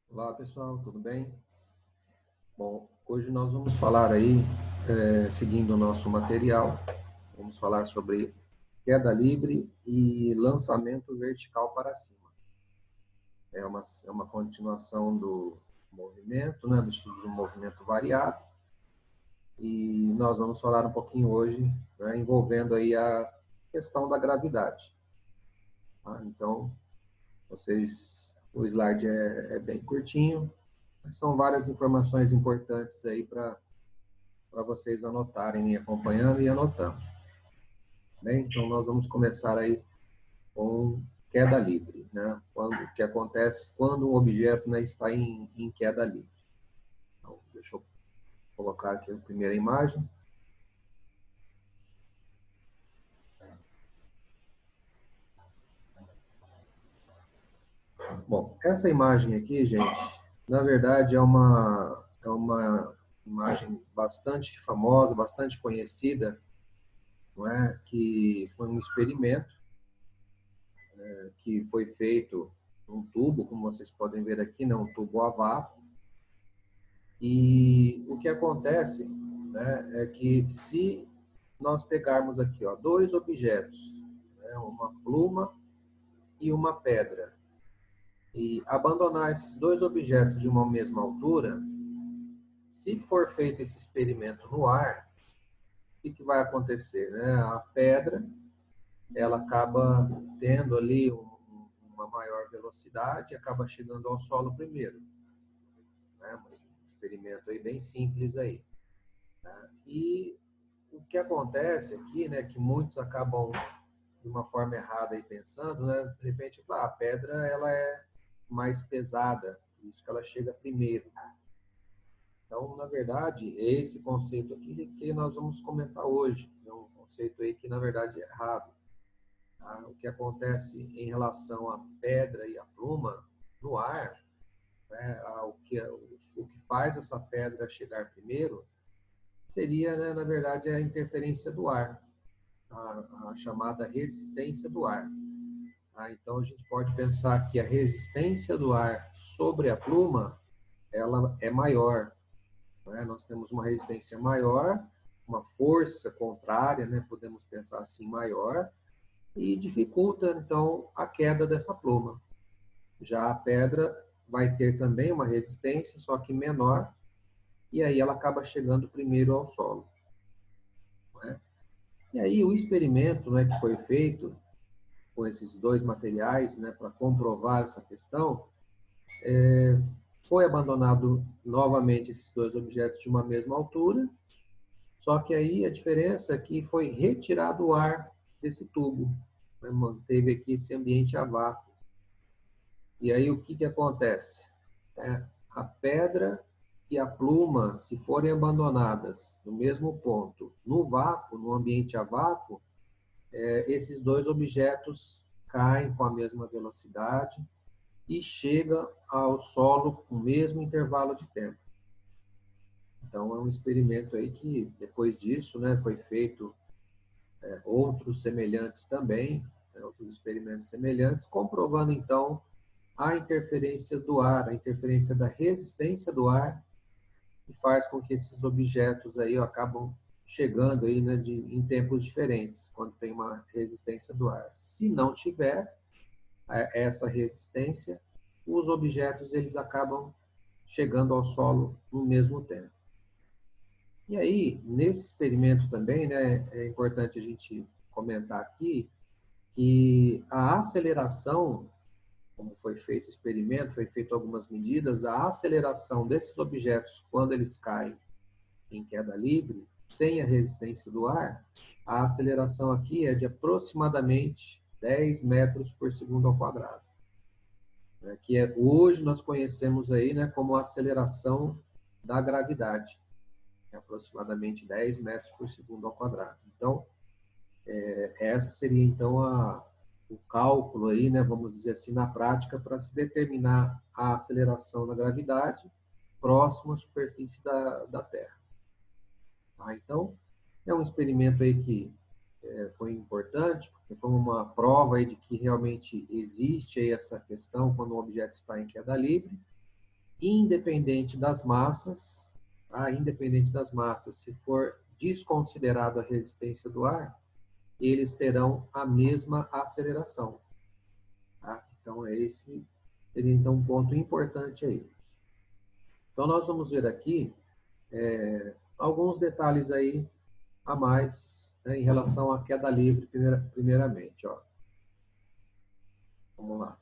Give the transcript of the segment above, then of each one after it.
Olá pessoal, tudo bem? Bom, hoje nós vamos falar aí, seguindo o nosso material, vamos falar sobre queda livre e lançamento vertical para cima. É uma continuação do movimento, né, do estudo do movimento variado, e nós vamos falar um pouquinho hoje, né, envolvendo aí a questão da gravidade. Tá? Então, o slide é bem curtinho, mas são várias informações importantes aí para vocês anotarem, e acompanhando e anotando. Bem, então nós vamos começar aí com queda livre, né? O que acontece quando um objeto, né, está em queda livre. Então, deixa eu colocar aqui a primeira imagem. Bom, essa imagem aqui, gente, na verdade é uma imagem bastante famosa, bastante conhecida, não é? Que foi um experimento que foi feito num tubo, como vocês podem ver aqui, né, um tubo a vácuo. E o que acontece, né, é que se nós pegarmos aqui, ó, dois objetos, né, uma pluma e uma pedra, e abandonar esses dois objetos de uma mesma altura, se for feito esse experimento no ar, o que vai acontecer, né? A pedra, ela acaba tendo ali uma maior velocidade, acaba chegando ao solo primeiro, né? Um experimento aí bem simples aí. E o que acontece aqui, né, que muitos acabam de uma forma errada aí pensando, né, de repente, a pedra ela é mais pesada, por isso que ela chega primeiro. Então, na verdade, é esse conceito aqui que nós vamos comentar hoje, é um conceito aí que na verdade é errado. Tá? O que acontece em relação à pedra e à pluma no ar, né, o que faz essa pedra chegar primeiro seria, né, na verdade, a interferência do ar, a chamada resistência do ar. Então, a gente pode pensar que a resistência do ar sobre a pluma, ela é maior. Né? Nós temos uma resistência maior, uma força contrária, né, podemos pensar assim, maior, e dificulta, então, a queda dessa pluma. Já a pedra vai ter também uma resistência, só que menor, e aí ela acaba chegando primeiro ao solo. Né? E aí o experimento, né, que foi feito com esses dois materiais, né, para comprovar essa questão, foi abandonado novamente esses dois objetos de uma mesma altura, só que aí a diferença é que foi retirado o ar desse tubo, né, manteve aqui esse ambiente a vácuo. E aí o que acontece? A pedra e a pluma, se forem abandonadas no mesmo ponto, no vácuo, no ambiente a vácuo, esses dois objetos caem com a mesma velocidade e chegam ao solo com o mesmo intervalo de tempo. Então, é um experimento aí que, depois disso, né, foi feito outros semelhantes também, outros experimentos semelhantes, comprovando, então, a interferência do ar, a interferência da resistência do ar, que faz com que esses objetos aí acabam chegando aí, né, em tempos diferentes, quando tem uma resistência do ar. Se não tiver essa resistência, os objetos eles acabam chegando ao solo no mesmo tempo. E aí, nesse experimento também, né, é importante a gente comentar aqui que a aceleração, como foi feito o experimento, foi feito algumas medidas, a aceleração desses objetos quando eles caem em queda livre, sem a resistência do ar, a aceleração aqui é de aproximadamente 10 metros por segundo ao quadrado, né, que hoje nós conhecemos aí, né, como a aceleração da gravidade, é aproximadamente 10 metros por segundo ao quadrado. Então, essa seria então o cálculo aí, né, vamos dizer assim, na prática, para se determinar a aceleração da gravidade próximo à superfície da Terra. Tá? Então, é um experimento aí que foi importante, porque foi uma prova aí de que realmente existe aí essa questão quando o objeto está em queda livre. independente das massas, tá? Independente das massas, se for desconsiderado a resistência do ar, eles terão a mesma aceleração. Tá? Então, esse seria então um ponto importante aí. Então, nós vamos ver aqui alguns detalhes aí a mais, né, em relação à queda livre, primeiramente. Ó. Vamos lá.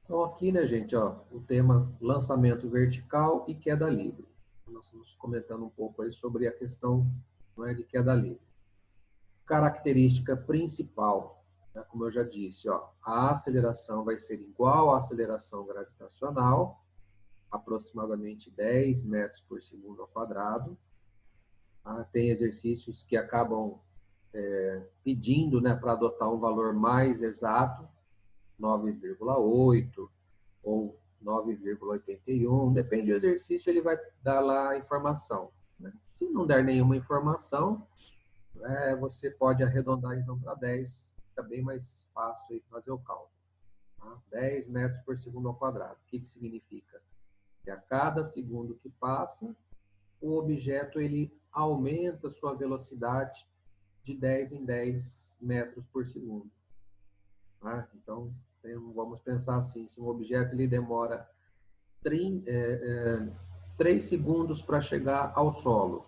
Então, aqui, né, gente, ó, o tema lançamento vertical e queda livre. Nós estamos comentando um pouco aí sobre a questão, não é, de queda livre. Característica principal, né, como eu já disse, ó, a aceleração vai ser igual à aceleração gravitacional, aproximadamente 10 metros por segundo ao quadrado. Tá? Tem exercícios que acabam pedindo, né, para adotar um valor mais exato, 9,8 ou 9,81, depende do exercício, ele vai dar lá a informação. Né? Se não der nenhuma informação, você pode arredondar então para 10, fica bem mais fácil aí fazer o cálculo. Tá? 10 metros por segundo ao quadrado. O que significa? Que a cada segundo que passa, o objeto ele aumenta sua velocidade de 10 em 10 metros por segundo. Tá? Então, vamos pensar assim, se um objeto ele demora 3 segundos para chegar ao solo.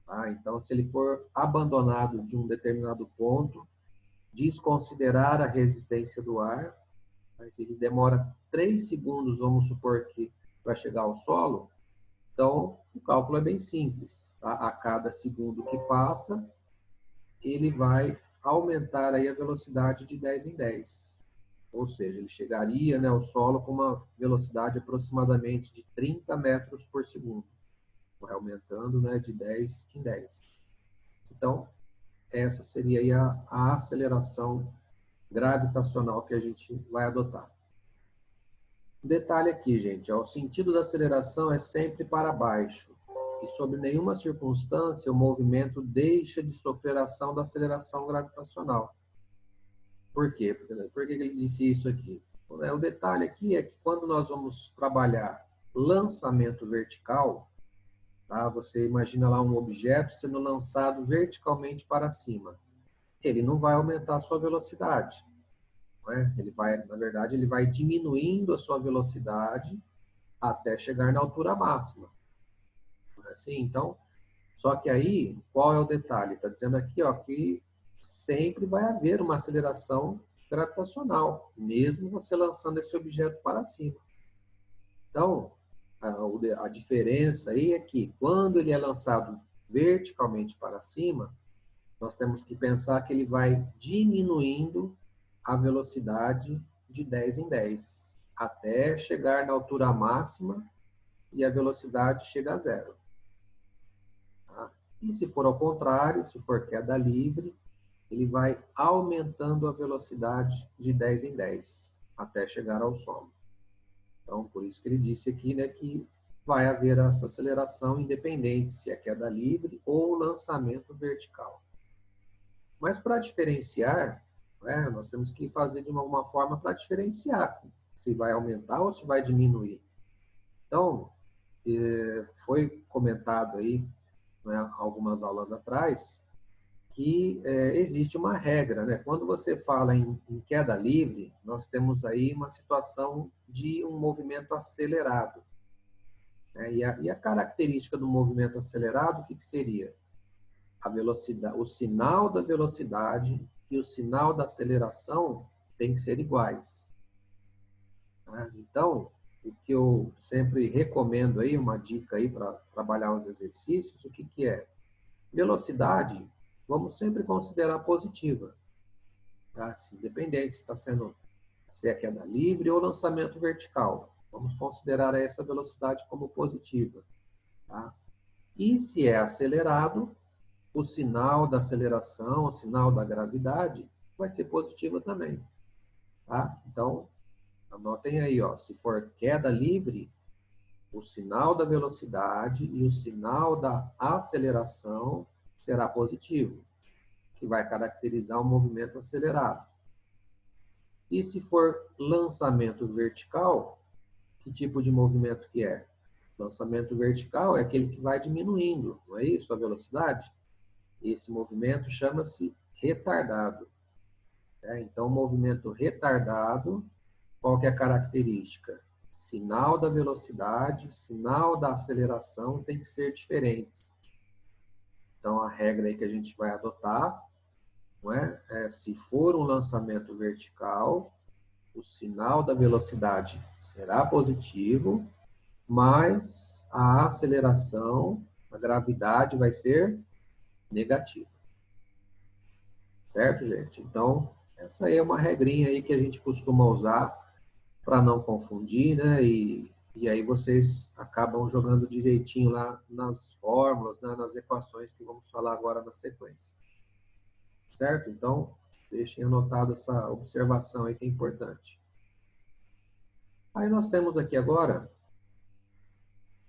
Tá? Então, se ele for abandonado de um determinado ponto, desconsiderar a resistência do ar, mas ele demora 3 segundos, vamos supor que vai chegar ao solo, então o cálculo é bem simples. Tá? A cada segundo que passa, ele vai aumentar aí a velocidade de 10 em 10. Ou seja, ele chegaria, né, ao solo com uma velocidade aproximadamente de 30 metros por segundo. Vai aumentando, né, de 10 em 10. Então, essa seria aí a aceleração gravitacional que a gente vai adotar. Detalhe aqui, gente, ó, o sentido da aceleração é sempre para baixo e sob nenhuma circunstância o movimento deixa de sofrer a ação da aceleração gravitacional. Por quê? Por que ele disse isso aqui? O detalhe aqui é que quando nós vamos trabalhar lançamento vertical, tá? Você imagina lá um objeto sendo lançado verticalmente para cima. Ele não vai aumentar a sua velocidade. Não é? Ele vai, na verdade, ele vai diminuindo a sua velocidade até chegar na altura máxima. Não é assim? Então, só que aí, qual é o detalhe? Está dizendo aqui, ó, que sempre vai haver uma aceleração gravitacional, mesmo você lançando esse objeto para cima. Então, a diferença aí é que quando ele é lançado verticalmente para cima, nós temos que pensar que ele vai diminuindo a velocidade de 10 em 10, até chegar na altura máxima e a velocidade chega a zero. Tá? E se for ao contrário, se for queda livre, ele vai aumentando a velocidade de 10 em 10, até chegar ao solo. Então, por isso que ele disse aqui, né, que vai haver essa aceleração independente se é queda livre ou lançamento vertical. Mas para diferenciar, né, nós temos que fazer de alguma forma para diferenciar se vai aumentar ou se vai diminuir. Então, foi comentado aí, né, algumas aulas atrás, que existe uma regra, né? Quando você fala em queda livre, nós temos aí uma situação de um movimento acelerado. Né? E a característica do movimento acelerado, o que seria? A velocidade, o sinal da velocidade e o sinal da aceleração tem que ser iguais. Tá? Então, o que eu sempre recomendo aí, uma dica aí para trabalhar os exercícios, o que é? Velocidade, vamos sempre considerar positiva. Tá? Independente se está sendo se é queda livre ou lançamento vertical. Vamos considerar essa velocidade como positiva. Tá? E se é acelerado, o sinal da aceleração, o sinal da gravidade, vai ser positivo também. Tá? Então, anotem aí, ó, se for queda livre, o sinal da velocidade e o sinal da aceleração será positivo, que vai caracterizar o movimento acelerado. E se for lançamento vertical, o Que tipo de movimento que é? Lançamento vertical é aquele que vai diminuindo, não é isso? A velocidade? Esse movimento chama-se retardado. Então, movimento retardado, qual que é a característica? Sinal da velocidade, sinal da aceleração tem que ser diferentes. Então, a regra aí que a gente vai adotar, não é? Se for um lançamento vertical, o sinal da velocidade será positivo, mas a aceleração, a gravidade vai ser negativa. Certo, gente? Então, essa aí é uma regrinha aí que a gente costuma usar para não confundir, né? E aí vocês acabam jogando direitinho lá nas fórmulas, né? Nas equações que vamos falar agora na sequência. Certo? Então, deixem anotado essa observação aí que é importante. Aí nós temos aqui agora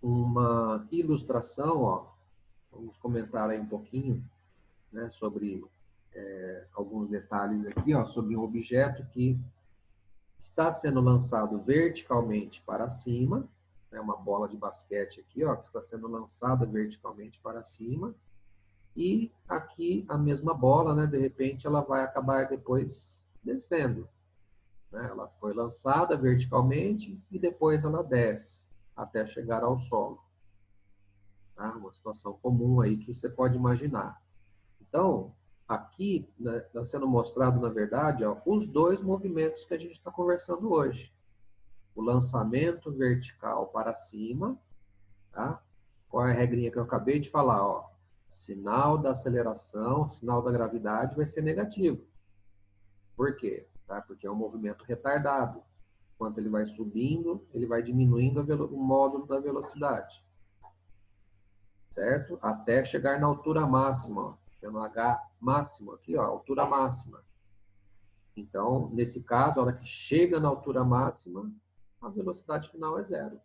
uma ilustração, ó. Vamos comentar aí um pouquinho, né, sobre alguns detalhes aqui, ó, sobre um objeto que está sendo lançado verticalmente para cima, né, uma bola de basquete aqui, ó, que está sendo lançada verticalmente para cima, e aqui a mesma bola, né, de repente ela vai acabar depois descendo, né, ela foi lançada verticalmente e depois ela desce até chegar ao solo. Tá? Uma situação comum aí que você pode imaginar. Então, aqui está sendo mostrado, na verdade, ó, os dois movimentos que a gente está conversando hoje. O lançamento vertical para cima, tá? Qual é a regrinha que eu acabei de falar? Ó? Sinal da aceleração, sinal da gravidade vai ser negativo. Por quê? Tá? Porque é um movimento retardado. Enquanto ele vai subindo, ele vai diminuindo o módulo da velocidade. Certo? Até chegar na altura máxima, ó. No H máximo aqui, ó, altura máxima. Então, nesse caso, a hora que chega na altura máxima, a velocidade final é zero.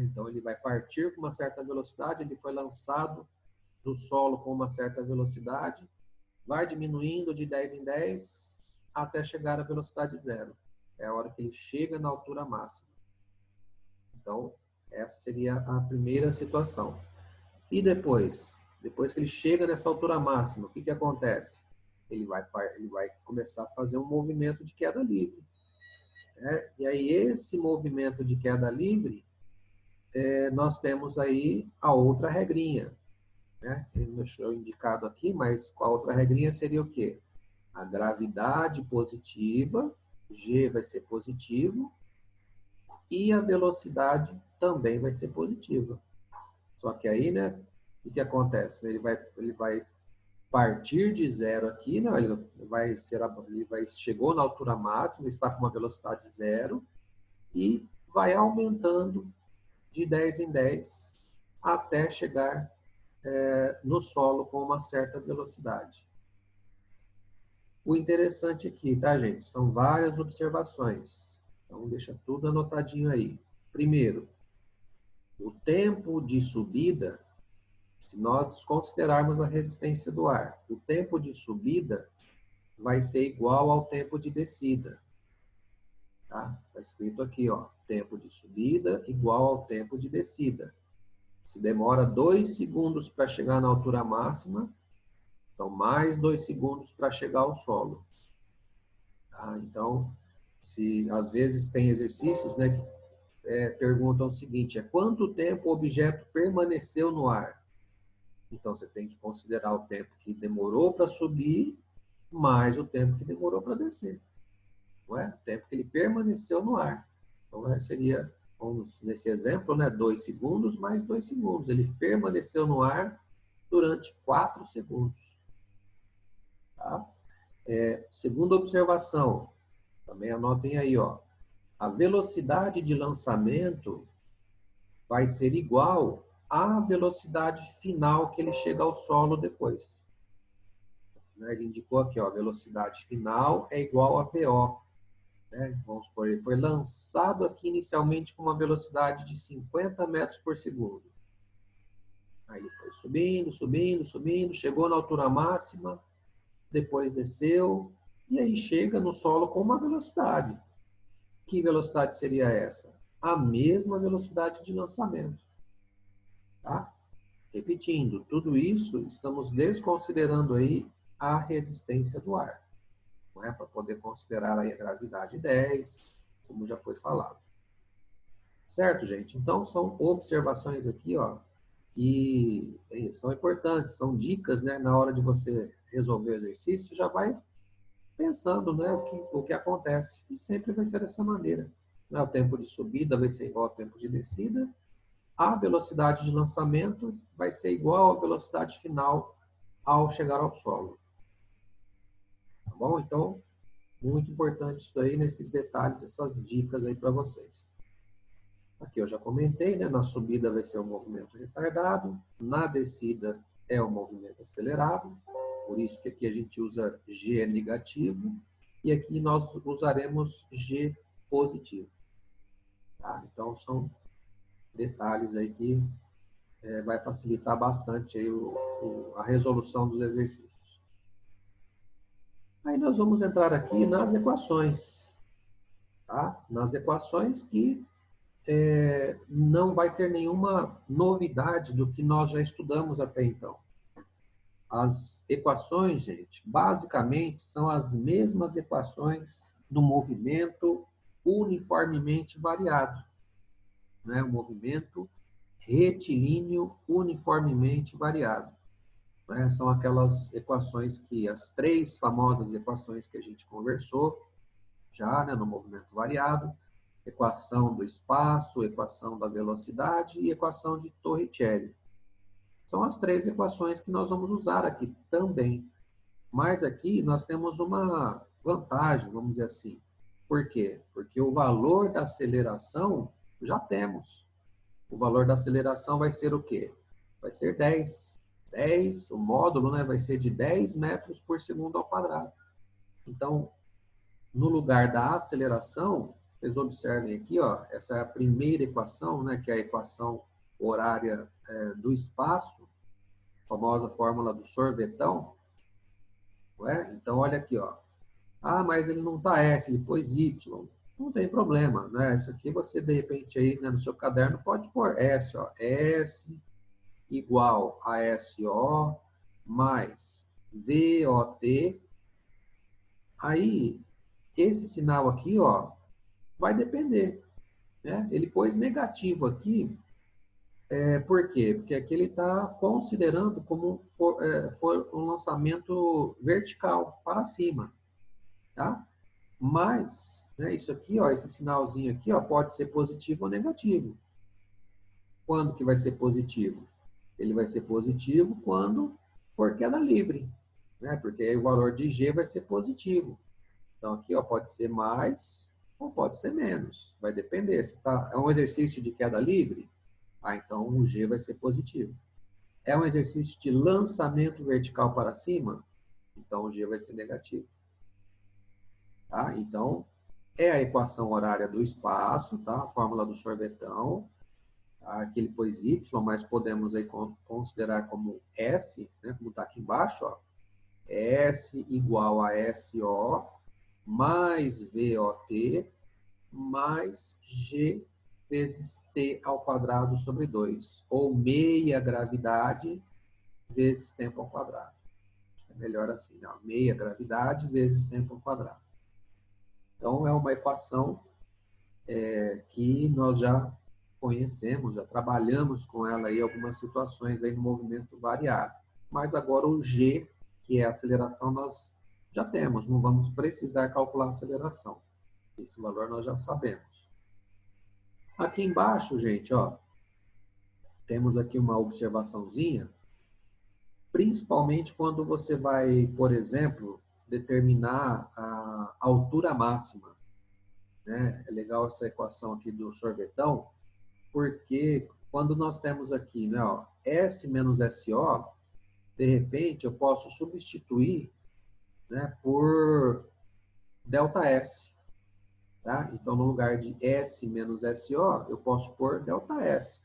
Então, ele vai partir com uma certa velocidade, ele foi lançado do solo com uma certa velocidade, vai diminuindo de 10 em 10 até chegar à velocidade zero. É a hora que ele chega na altura máxima. Então, essa seria a primeira situação. E depois que ele chega nessa altura máxima, o que acontece? Ele vai começar a fazer um movimento de queda livre. Né? E aí, esse movimento de queda livre, nós temos aí a outra regrinha. Né? Ele deixou indicado aqui, mas a outra regrinha seria o quê? A gravidade positiva, G vai ser positivo, e a velocidade também vai ser positiva. Só que aí, né, o que acontece? Ele vai partir de zero aqui, né? Chegou na altura máxima, está com uma velocidade zero e vai aumentando de 10 em 10 até chegar no solo com uma certa velocidade. O interessante aqui, tá, gente? São várias observações. Então, deixa tudo anotadinho aí. Primeiro, o tempo de subida, se nós considerarmos a resistência do ar, o tempo de subida vai ser igual ao tempo de descida. Tá? Tá escrito aqui, ó, tempo de subida igual ao tempo de descida. Se demora 2 segundos para chegar na altura máxima, então mais 2 segundos para chegar ao solo. Tá? Então, às vezes tem exercícios, né, que perguntam o seguinte, quanto tempo o objeto permaneceu no ar? Então, você tem que considerar o tempo que demorou para subir, mais o tempo que demorou para descer. Não é? O tempo que ele permaneceu no ar. Então, seria, nesse exemplo, né, 2 segundos mais 2 segundos. Ele permaneceu no ar durante 4 segundos. Tá? Segunda observação, também anotem aí, ó. A velocidade de lançamento vai ser igual à velocidade final que ele chega ao solo depois. Ele indicou aqui, ó, a velocidade final é igual a VO. Né? Vamos supor, ele foi lançado aqui inicialmente com uma velocidade de 50 metros por segundo. Aí ele foi subindo, subindo, subindo, chegou na altura máxima, depois desceu, e aí chega no solo com uma velocidade. Que velocidade seria essa? a mesma velocidade de lançamento. Tá? Repetindo, tudo isso estamos desconsiderando aí a resistência do ar, não é? Para poder considerar aí a gravidade 10, como já foi falado. Certo, gente? Então, são observações aqui, ó, que são importantes, são dicas, né? Na hora de você resolver o exercício, já vai pensando, né, o que acontece. E sempre vai ser dessa maneira. Né? O tempo de subida vai ser igual ao tempo de descida, a velocidade de lançamento vai ser igual à velocidade final ao chegar ao solo. Tá bom? Então, muito importante isso aí, nesses detalhes, essas dicas aí para vocês. Aqui eu já comentei, né? Na subida vai ser o movimento retardado, na descida é o movimento acelerado, por isso que aqui a gente usa G negativo e aqui nós usaremos G positivo. Tá? Então são detalhes aí que vai facilitar bastante aí a resolução dos exercícios. Aí nós vamos entrar aqui nas equações, tá? Nas equações que não vai ter nenhuma novidade do que nós já estudamos até então. As equações, gente, basicamente são as mesmas equações do movimento uniformemente variado, né? O movimento retilíneo uniformemente variado. Né? São aquelas equações que, as três famosas equações que a gente conversou já, né, no movimento variado, equação do espaço, equação da velocidade e equação de Torricelli. São as três equações que nós vamos usar aqui também. Mas aqui nós temos uma vantagem, vamos dizer assim. Por quê? Porque o valor da aceleração já temos. O valor da aceleração vai ser o quê? Vai ser 10. 10, o módulo, né, vai ser de 10 metros por segundo ao quadrado. Então, no lugar da aceleração, vocês observem aqui, ó, essa é a primeira equação, né, que é a equação horária do espaço, a famosa fórmula do sorvetão. Ué? Então, olha aqui, ó. Ah, mas ele não está S, ele pôs Y. Não tem problema, né? Isso aqui você, de repente, aí, né, no seu caderno, pode pôr S, ó. S igual a SO mais VOT. Aí, esse sinal aqui, ó, vai depender, né? Ele pôs negativo aqui, por quê? Porque aqui ele está considerando como for um lançamento vertical, para cima, tá? Mas, né, isso aqui, ó, esse sinalzinho aqui, ó, pode ser positivo ou negativo. Quando que vai ser positivo? Ele vai ser positivo quando for queda livre, né? Porque aí o valor de G vai ser positivo. Então aqui, ó, pode ser mais ou pode ser menos. Vai depender. Se é um exercício de queda livre, então o G vai ser positivo. É um exercício de lançamento vertical para cima, então o G vai ser negativo. Tá? Então, é a equação horária do espaço, tá? A fórmula do sorvetão. Tá? Aqui ele pôs Y, mas podemos aí considerar como S, né? Como está aqui embaixo, ó. S igual a SO mais VOT mais G vezes T ao quadrado sobre 2, ou meia gravidade vezes tempo ao quadrado. É melhor assim, né? Meia gravidade vezes tempo ao quadrado. Então, é uma equação que nós já conhecemos, já trabalhamos com ela em algumas situações aí no movimento variado. Mas agora o G, que é a aceleração, nós já temos, não vamos precisar calcular a aceleração. Esse valor nós já sabemos. Aqui embaixo, gente, ó, temos aqui uma observaçãozinha, principalmente quando você vai, por exemplo, determinar a altura máxima. Né? É legal essa equação aqui do sorvetão, porque quando nós temos aqui, né, ó, S menos SO, de repente eu posso substituir, né, por ΔS. Tá? Então, no lugar de S menos SO, eu posso pôr ΔS.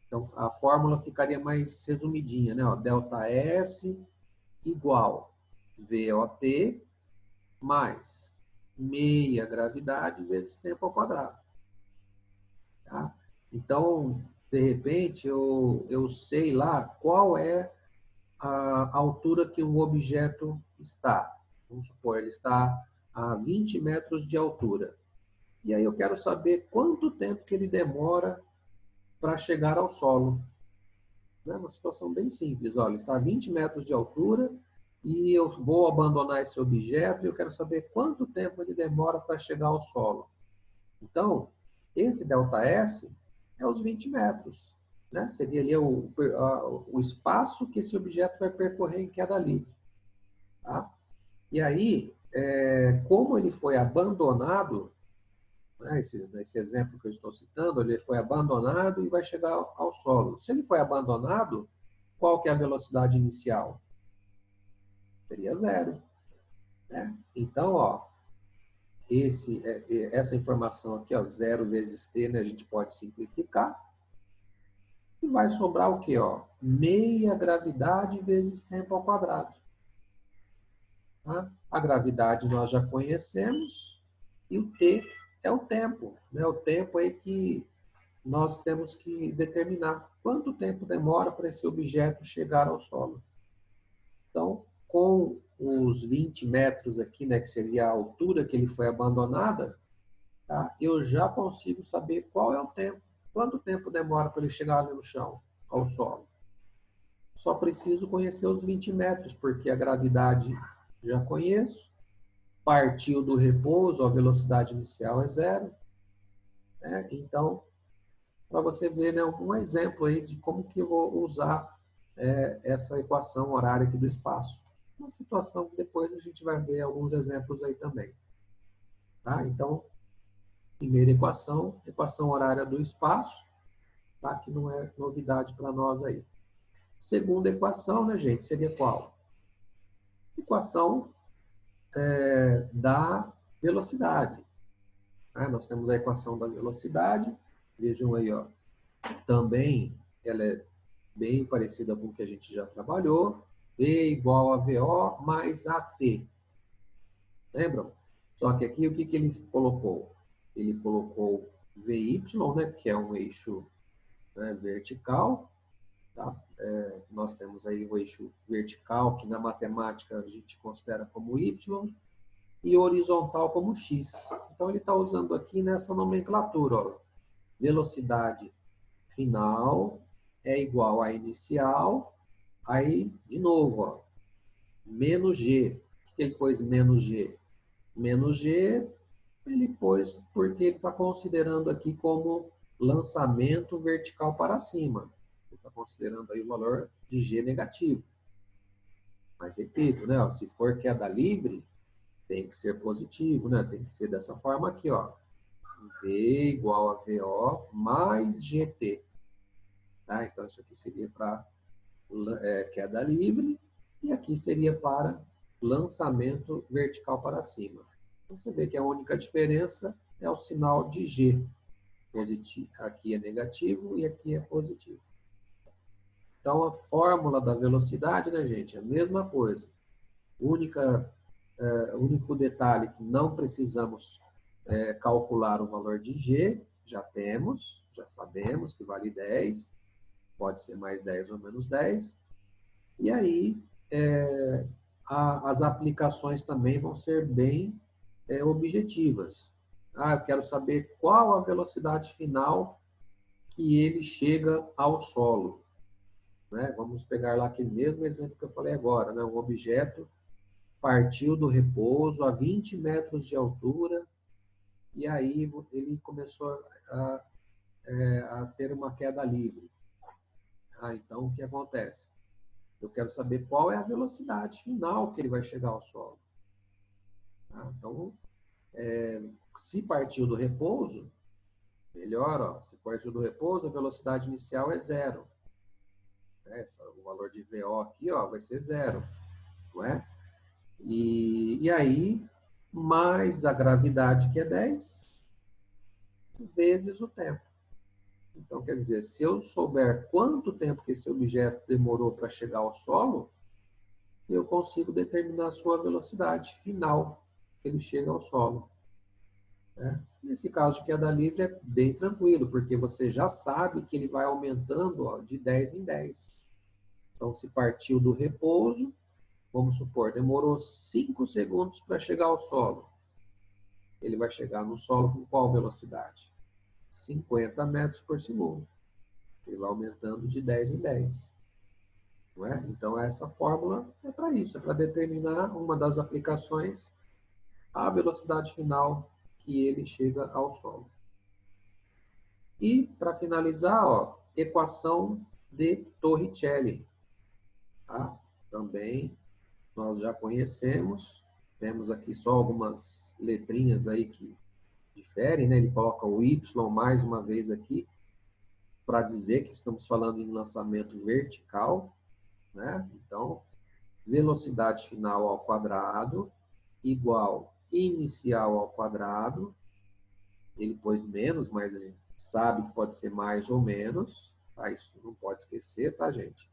Então, a fórmula ficaria mais resumidinha, né? Ó, ΔS igual VOT mais meia gravidade vezes tempo ao quadrado. Então, de repente, eu sei lá qual é a altura que um objeto está. Vamos supor, ele está a 20 metros de altura. E aí eu quero saber quanto tempo que ele demora para chegar ao solo. É uma situação bem simples. Olha, está a 20 metros de altura e eu vou abandonar esse objeto e eu quero saber quanto tempo ele demora para chegar ao solo. Então, esse ΔS é os 20 metros. Né? Seria ali o espaço que esse objeto vai percorrer em queda livre. Tá? E aí, como ele foi abandonado, né, esse exemplo que eu estou citando, ele foi abandonado e vai chegar ao solo. Se ele foi abandonado, qual que é a velocidade inicial? Seria zero. Né? Então, ó, essa informação aqui, ó, 0 vezes t, né, a gente pode simplificar. E vai sobrar o quê? Ó? Meia gravidade vezes tempo ao quadrado. Tá? A gravidade nós já conhecemos e o t é o tempo. Né? O tempo aí que nós temos que determinar quanto tempo demora para esse objeto chegar ao solo. Então, com os 20 metros aqui, né, que seria a altura que ele foi abandonada, tá? Eu já consigo saber qual é o tempo, quanto tempo demora para ele chegar ali no chão, ao solo. Só preciso conhecer os 20 metros, porque a gravidade já conheço, partiu do repouso, a velocidade inicial é zero. Né? Então, para você ver, né, um exemplo aí de como que eu vou usar essa equação horária aqui do espaço. Uma situação que depois a gente vai ver alguns exemplos aí também. Tá? Então, primeira equação, equação horária do espaço, tá? Que não é novidade para nós aí. Segunda equação, né, gente, seria qual? Equação da velocidade. Né? Nós temos a equação da velocidade, vejam aí, ó, também ela é bem parecida com o que a gente já trabalhou. V igual a VO mais AT. Lembram? Só que aqui o que ele colocou? Ele colocou VY, né, que é um eixo, né, vertical. Tá? Nós temos aí o eixo vertical, que na matemática a gente considera como Y, e horizontal como X. Então ele está usando aqui nessa nomenclatura. Ó, velocidade final é igual a inicial, aí, de novo, ó, menos G. Por que ele pôs menos G? Menos G, ele pôs porque ele está considerando aqui como lançamento vertical para cima. Ele está considerando aí o valor de G negativo. Mas, repito, né, ó, se for queda livre, tem que ser positivo, né? Tem que ser dessa forma aqui, ó. V igual a VO mais GT. Tá? Então, isso aqui seria para queda livre e aqui seria para lançamento vertical para cima. Então, você vê que a única diferença é o sinal de G. Positivo, aqui é negativo e aqui é positivo. Então, a fórmula da velocidade, né, gente, é a mesma coisa. O único detalhe que não precisamos calcular o valor de G, já temos, já sabemos que vale 10, pode ser mais 10 ou menos 10. E aí, as aplicações também vão ser bem objetivas. Eu quero saber qual a velocidade final que ele chega ao solo. Né? Vamos pegar lá aquele mesmo exemplo que eu falei agora. Né? Um objeto partiu do repouso a 20 metros de altura e aí ele começou a ter uma queda livre. Então, o que acontece? Eu quero saber qual é a velocidade final que ele vai chegar ao solo. Então, se partiu do repouso, melhor, ó, se partiu do repouso, a velocidade inicial é zero. O valor de VO aqui, ó, vai ser zero. Não é? E aí, mais a gravidade, que é 10, vezes o tempo. Então, quer dizer, se eu souber quanto tempo que esse objeto demorou para chegar ao solo, eu consigo determinar a sua velocidade final que ele chega ao solo. Né? Nesse caso de queda livre é bem tranquilo, porque você já sabe que ele vai aumentando, ó, de 10 em 10. Então, se partiu do repouso, vamos supor, demorou 5 segundos para chegar ao solo. Ele vai chegar no solo com qual velocidade? 50 metros por segundo. Ele vai aumentando de 10 em 10. Não é? Então, essa fórmula é para isso, é para determinar uma das aplicações, a velocidade final que ele chega ao solo. E, para finalizar, ó, equação de Torricelli. Tá? Também nós já conhecemos, temos aqui só algumas letrinhas aí que diferem, né? Ele coloca o Y mais uma vez aqui, para dizer que estamos falando em lançamento vertical, né? Então, velocidade final ao quadrado igual inicial ao quadrado. Ele pôs menos, mas a gente sabe que pode ser mais ou menos, tá? Isso não pode esquecer, tá, gente?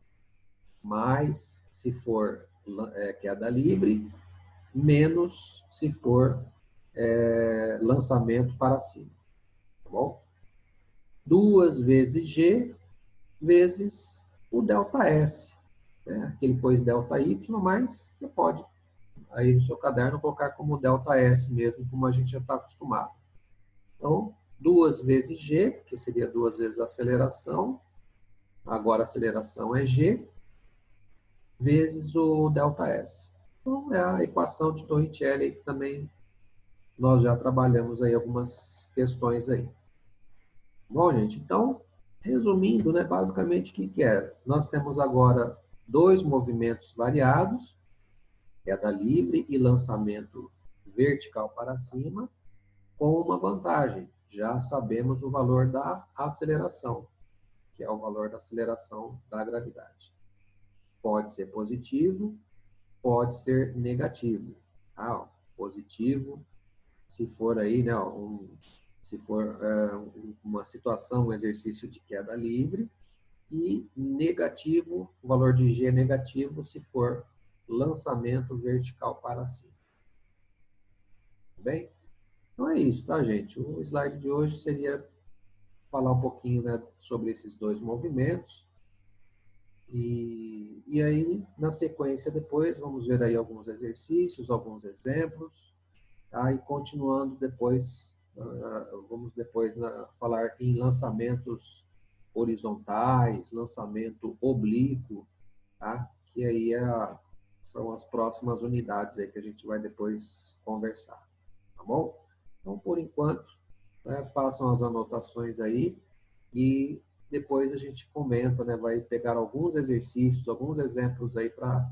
Mais se for queda livre, menos se for lançamento para cima, tá bom? 2 vezes G vezes o ΔS. Né? Aqui ele pôs ΔY, mas você pode, aí no seu caderno, colocar como ΔS mesmo, como a gente já está acostumado. Então, 2 vezes G, que seria 2 vezes a aceleração, agora a aceleração é G, vezes o ΔS. Então, é a equação de Torricelli, que também nós já trabalhamos aí algumas questões aí. Bom, gente, então, resumindo, né, basicamente o que é? Nós temos agora 2 movimentos variados, queda livre e lançamento vertical para cima, com uma vantagem. Já sabemos o valor da aceleração, que é o valor da aceleração da gravidade. Pode ser positivo, pode ser negativo. Ah, positivo, se for aí, né, se for uma situação, um exercício de queda livre, e negativo, o valor de G é negativo se for lançamento vertical para cima. Tudo bem? Então é isso, tá, gente? O slide de hoje seria falar um pouquinho, né, sobre esses 2 movimentos. E aí, na sequência, depois, vamos ver aí alguns exercícios, alguns exemplos, tá? E continuando depois, vamos depois falar em lançamentos horizontais, lançamento oblíquo, tá? Que aí são as próximas unidades aí que a gente vai depois conversar, tá bom? Então, por enquanto, né, façam as anotações aí e depois a gente comenta, né, vai pegar alguns exercícios, alguns exemplos aí para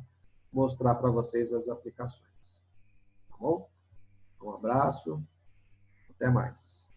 mostrar para vocês as aplicações, tá bom? Um abraço, até mais.